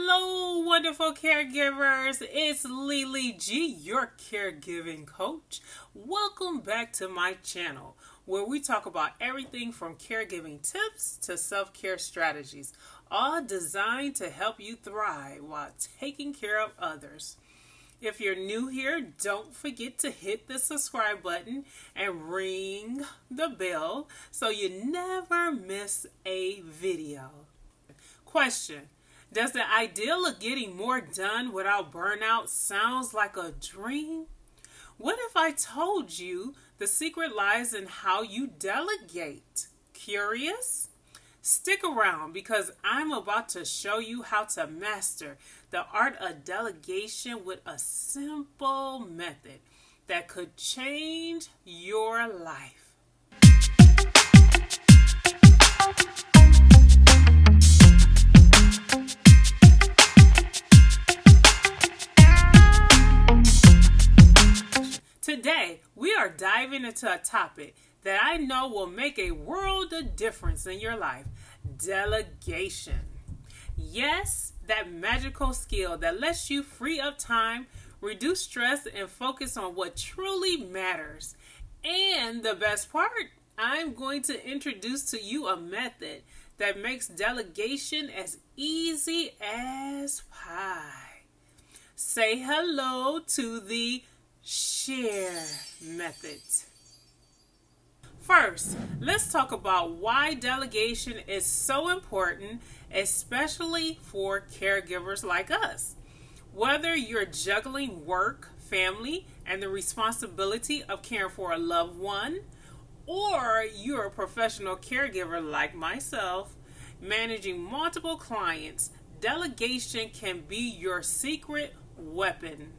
Hello, wonderful caregivers. It's Lily G, your caregiving coach. Welcome back to my channel, where we talk about everything from caregiving tips to self-care strategies, all designed to help you thrive while taking care of others. If you're new here, don't forget to hit the subscribe button and ring the bell so you never miss a video. Question: does the ideal of getting more done without burnout sounds like a dream? What if I told you the secret lies in how you delegate? Curious? Stick around because I'm about to show you how to master the art of delegation with a simple method that could change your life. Today, we are diving into a topic that I know will make a world of difference in your life: delegation. Yes, that magical skill that lets you free up time, reduce stress, and focus on what truly matters. And the best part, I'm going to introduce to you a method that makes delegation as easy as pie. Say hello to the S.H.A.R.E method. First, let's talk about why delegation is so important, especially for caregivers like us. Whether you're juggling work, family, and the responsibility of caring for a loved one, or you're a professional caregiver like myself, managing multiple clients, delegation can be your secret weapon.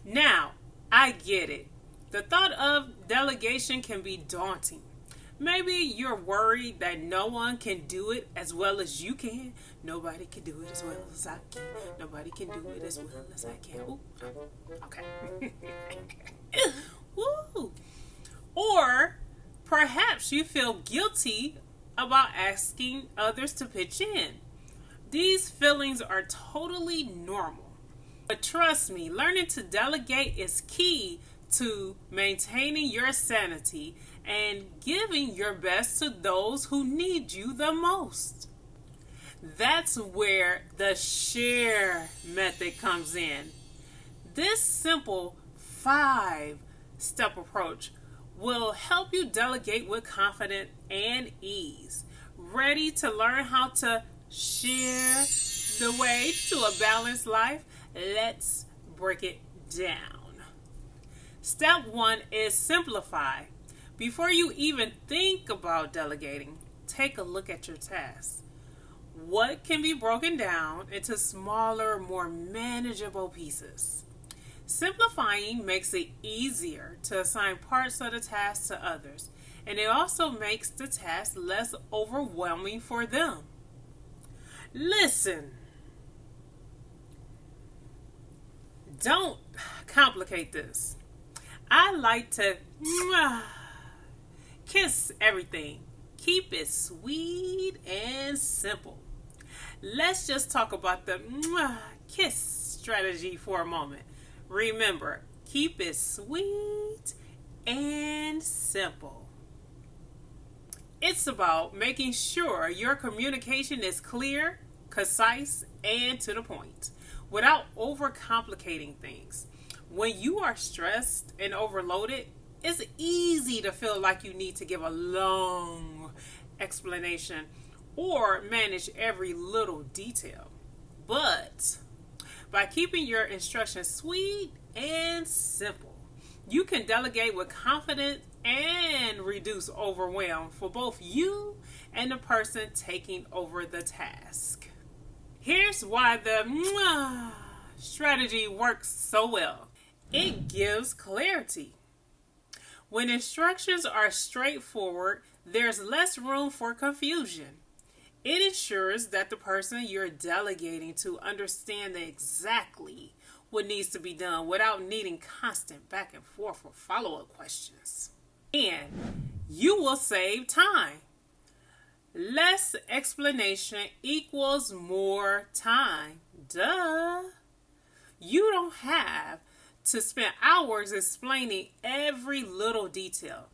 Now, I get it. The thought of delegation can be daunting. Maybe you're worried that no one can do it as well as you can. Nobody can do it as well as I can. Nobody can do it as well as I can. Ooh, okay. Woo. Or perhaps you feel guilty about asking others to pitch in. These feelings are totally normal. But trust me, learning to delegate is key to maintaining your sanity and giving your best to those who need you the most. That's where the S.H.A.R.E method comes in. This simple 5-step approach will help you delegate with confidence and ease. Ready to learn how to share the way to a balanced life? Let's break it down. Step 1 is simplify. Before you even think about delegating, take a look at your tasks. What can be broken down into smaller, more manageable pieces? Simplifying makes it easier to assign parts of the task to others, and it also makes the task less overwhelming for them. Listen. Don't complicate this. I like to kiss everything. Keep it sweet and simple. Let's just talk about the kiss strategy for a moment. Remember, keep it sweet and simple. It's about making sure your communication is clear, concise, and to the point, without overcomplicating things. When you are stressed and overloaded, it's easy to feel like you need to give a long explanation or manage every little detail. But by keeping your instructions sweet and simple, you can delegate with confidence and reduce overwhelm for both you and the person taking over the task. Here's why the strategy works so well. It gives clarity. When instructions are straightforward, there's less room for confusion. It ensures that the person you're delegating to understands exactly what needs to be done without needing constant back and forth or follow-up questions. And you will save time. Less explanation equals more time. Duh. You don't have to spend hours explaining every little detail.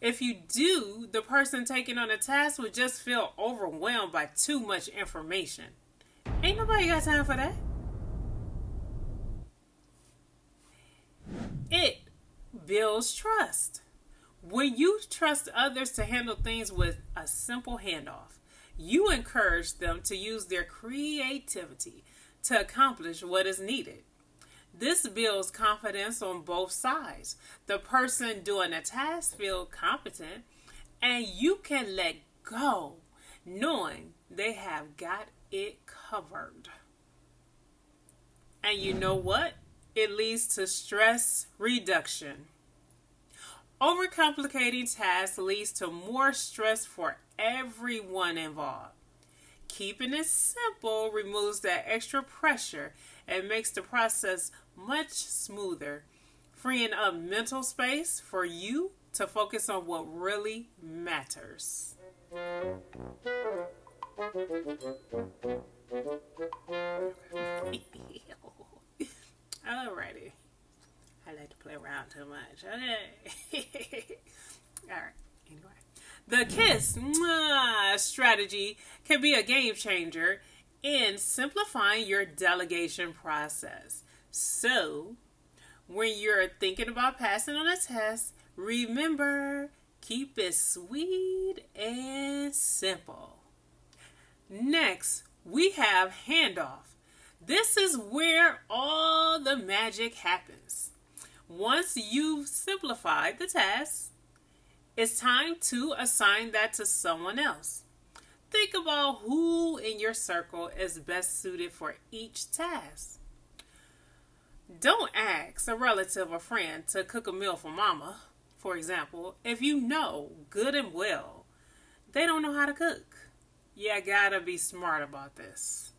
If you do, the person taking on the task would just feel overwhelmed by too much information. Ain't nobody got time for that. It builds trust. When you trust others to handle things with a simple handoff, you encourage them to use their creativity to accomplish what is needed. This builds confidence on both sides. The person doing the task feels competent, and you can let go knowing they have got it covered. And you know what? It leads to stress reduction. Overcomplicating tasks leads to more stress for everyone involved. Keeping it simple removes that extra pressure and makes the process much smoother, freeing up mental space for you to focus on what really matters. Alrighty. I like to play around too much. Okay. Alright. Anyway. The KISS strategy can be a game changer in simplifying your delegation process. So, when you're thinking about passing on a test, remember, keep it sweet and simple. Next, we have handoff. This is where all the magic happens. Once you've simplified the task, it's time to assign that to someone else. Think about who in your circle is best suited for each task. Don't ask a relative or friend to cook a meal for mama, for example, if you know good and well they don't know how to cook. You gotta be smart about this.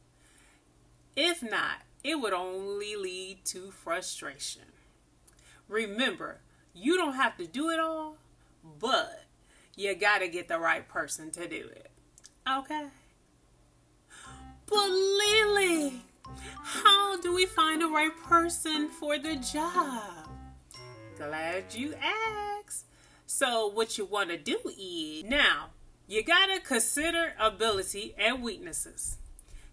If not, it would only lead to frustration. Remember, you don't have to do it all, but you gotta get the right person to do it. Okay? But Lily, how do we find the right person for the job? Glad you asked. So what you want to do is, now, you gotta consider ability and weaknesses.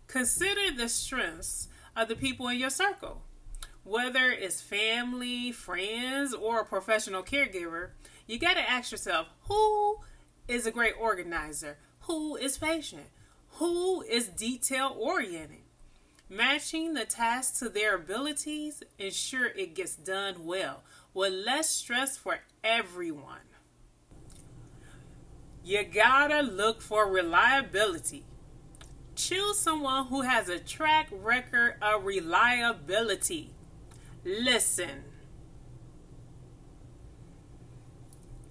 Consider the strengths of the people in your circle. Whether it's family, friends, or a professional caregiver, you got to ask yourself, who is a great organizer? Who is patient? Who is detail-oriented? Matching the task to their abilities ensure it gets done well, with less stress for everyone. You gotta look for reliability. Choose someone who has a track record of reliability. Listen.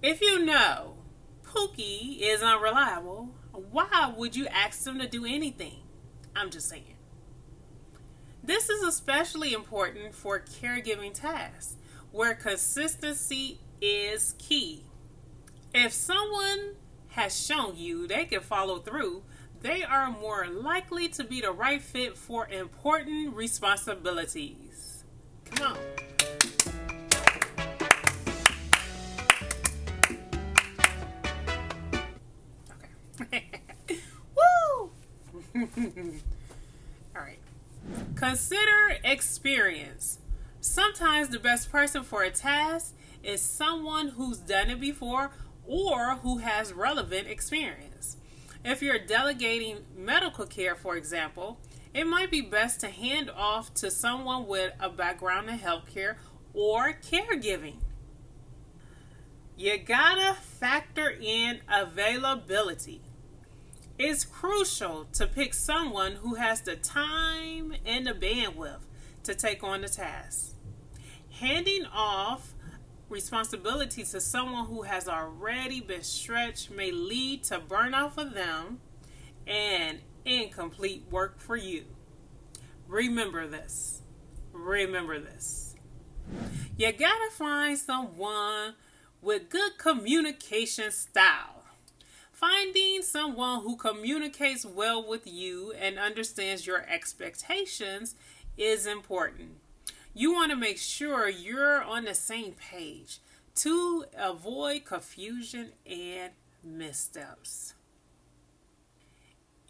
If you know Pookie is unreliable, why would you ask them to do anything? I'm just saying. This is especially important for caregiving tasks, where consistency is key. If someone has shown you they can follow through, they are more likely to be the right fit for important responsibilities. Come on. Okay. Woo! All right. Consider experience. Sometimes the best person for a task is someone who's done it before or who has relevant experience. If you're delegating medical care, for example, it might be best to hand off to someone with a background in healthcare or caregiving. You gotta factor in availability. It's crucial to pick someone who has the time and the bandwidth to take on the task. Handing off responsibility to someone who has already been stretched may lead to burnout for them and incomplete work for you. Remember this. Remember this. You gotta find someone with good communication style. Finding someone who communicates well with you and understands your expectations is important. You want to make sure you're on the same page to avoid confusion and missteps.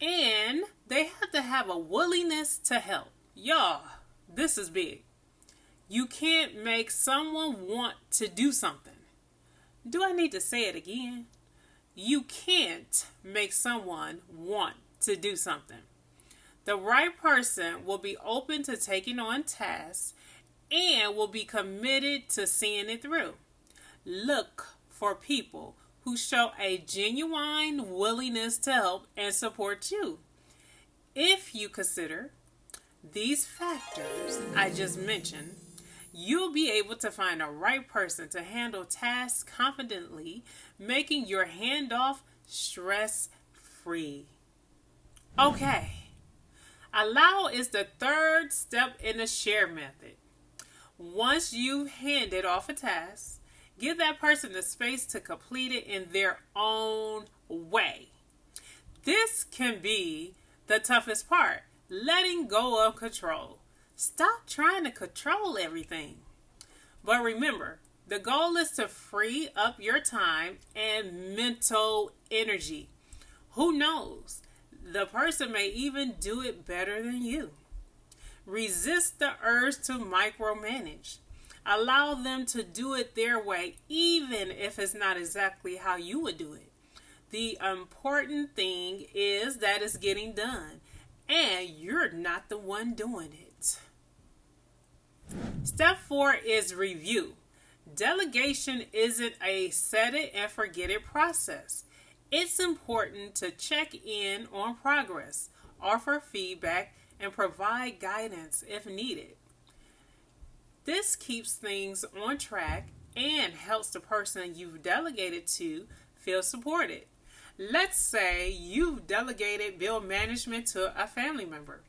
And they have to have a willingness to help. Y'all, this is big. You can't make someone want to do something. Do I need to say it again? You can't make someone want to do something. The right person will be open to taking on tasks and will be committed to seeing it through. Look for people who show a genuine willingness to help and support you. If you consider these factors I just mentioned, you'll be able to find a right person to handle tasks confidently, making your handoff stress-free. Okay, allow is the third step in the S.H.A.R.E method. Once you've handed off a task, give that person the space to complete it in their own way. This can be the toughest part, letting go of control. Stop trying to control everything. But remember, the goal is to free up your time and mental energy. Who knows? The person may even do it better than you. Resist the urge to micromanage. Allow them to do it their way, even if it's not exactly how you would do it. The important thing is that it's getting done, and you're not the one doing it. Step 4 is review. Delegation isn't a set it and forget it process. It's important to check in on progress, offer feedback, and provide guidance if needed. This keeps things on track and helps the person you've delegated to feel supported. Let's say you've delegated bill management to a family member.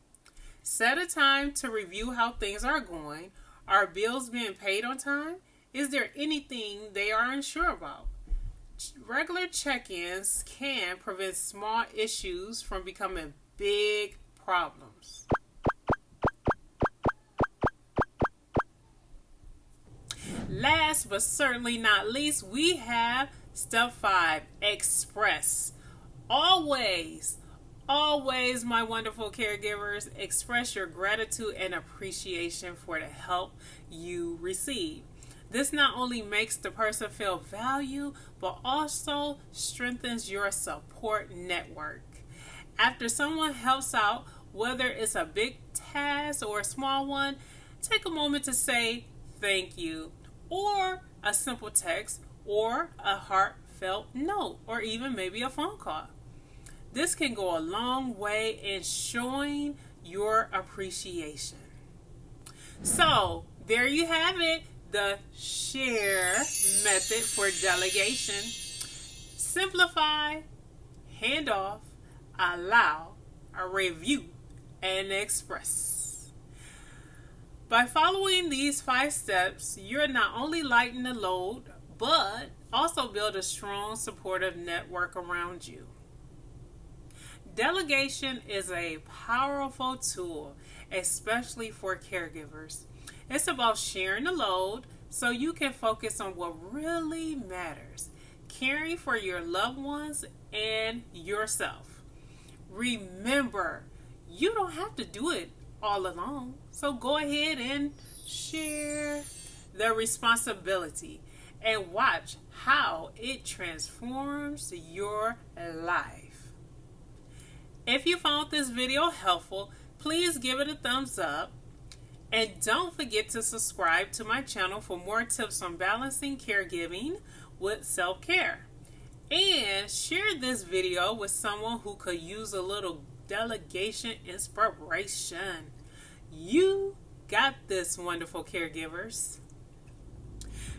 Set a time to review how things are going. Are bills being paid on time? Is there anything they are unsure about? Regular check-ins can prevent small issues from becoming big problems. Last but certainly not least, we have step 5, express. Always, my wonderful caregivers, express your gratitude and appreciation for the help you receive. This not only makes the person feel valued, but also strengthens your support network. After someone helps out, whether it's a big task or a small one, take a moment to say thank you, or a simple text, or a heartfelt note, or even maybe a phone call. This can go a long way in showing your appreciation. So, there you have it, the S.H.A.R.E method for delegation. Simplify, hand off, allow, review, and express. By following these 5 steps, you're not only lighten the load, but also build a strong, supportive network around you. Delegation is a powerful tool, especially for caregivers. It's about sharing the load so you can focus on what really matters, caring for your loved ones and yourself. Remember, you don't have to do it all alone, so go ahead and share the responsibility and watch how it transforms your life. If you found this video helpful, please give it a thumbs up. And don't forget to subscribe to my channel for more tips on balancing caregiving with self-care. And share this video with someone who could use a little delegation inspiration. You got this, wonderful caregivers.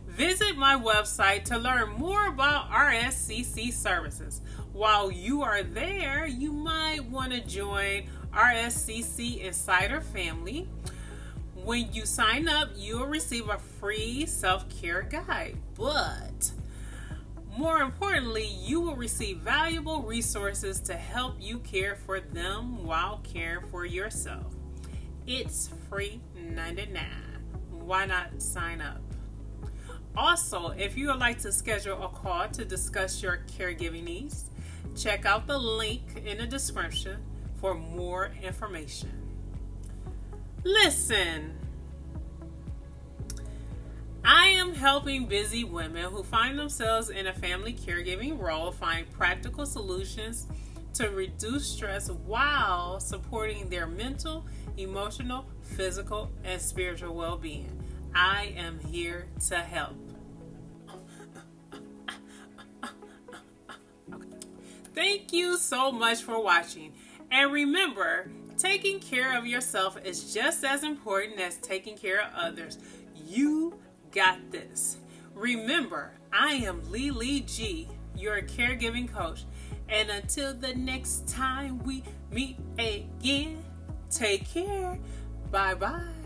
Visit my website to learn more about RSCC services. While you are there, you might want to join RSCC Insider Family. When you sign up, you'll receive a free self-care guide. But More importantly, you will receive valuable resources to help you care for them while caring for yourself. It's free $99. Why not sign up? Also, if you would like to schedule a call to discuss your caregiving needs, check out the link in the description for more information. Listen, I am helping busy women who find themselves in a family caregiving role find practical solutions to reduce stress while supporting their mental, emotional, physical, and spiritual well-being. I am here to help. Thank you so much for watching. And remember, taking care of yourself is just as important as taking care of others. You got this. Remember, I am Lee G, your caregiving coach. And until the next time we meet again, take care. Bye-bye.